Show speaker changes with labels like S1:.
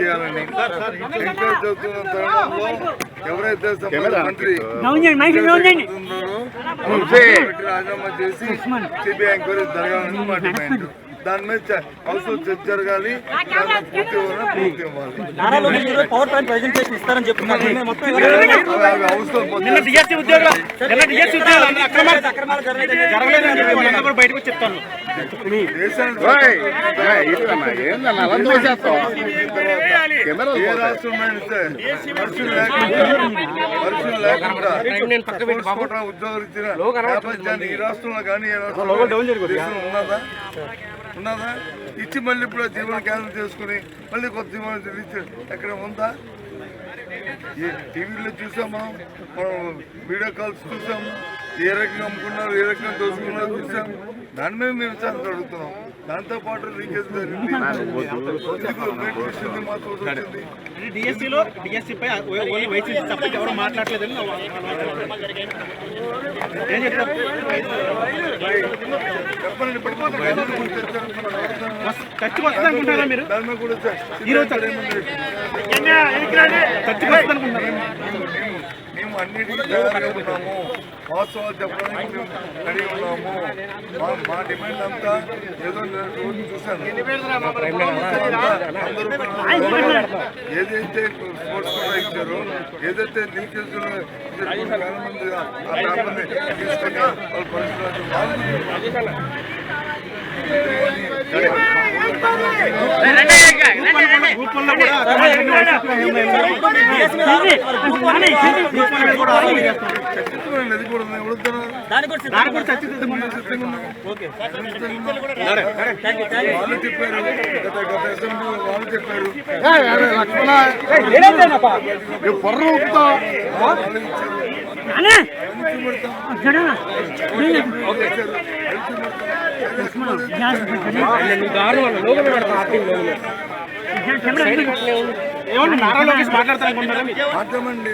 S1: చేయాలని ఇంకా చెబుతున్న తరుణంలో ఎవరైతే మంత్రి రాజీనామా చేసి సిబిఐ ఎంక్వైరీ జరగాలని మా డిమాండ్. దాని మీద అవసరం చర్చ జరగాలి, పూర్తి ఇవ్వాలి. ఏ రాష్ట్రంలో ఉద్యోగులు ఇచ్చిన ప్రపంచాన్ని ఈ రాష్ట్రంలో కానీ ఏ రాష్ట్రంలో ఉన్నదా? ఇచ్చి మళ్ళీ ఇప్పుడు జీవన కేంద్రం చేసుకుని మళ్ళీ కొత్త జీవన ఎక్కడ ఉందా? టీవీలో చూసాము, మనం వీడియో కాల్స్ చూసాము, ఏ రకంగా అమ్ముకున్నారు, ఏ రకంగా దోచుకున్నారు చూసాము. దాని మీద మేము విచారణ అడుగుతున్నాం. దాంతోపాటు లీకేజ్ జరిగింది, మాట్లాడలేదని చెప్పండి. దాని మీద కూడా మేము అన్నిటికీ తయారుగా ఉన్నాము, వాస్తవాలు చెప్పడానికి మేము రెడీ ఉన్నాము. మా డిమాండ్ అంతా ఏదో రోజు చూశాను. ఏదైతే స్పోర్ట్స్ కూడా ఇచ్చారో, ఏదైతే లీకేజ్ చాలా మంది ఆ పేపర్ని తీసుకొని వాళ్ళ పరిస్థితులు వాళ్ళు చెప్పారు, గత అసెంబ్లీ వాళ్ళు చెప్పారు. మాట్లాడమండి.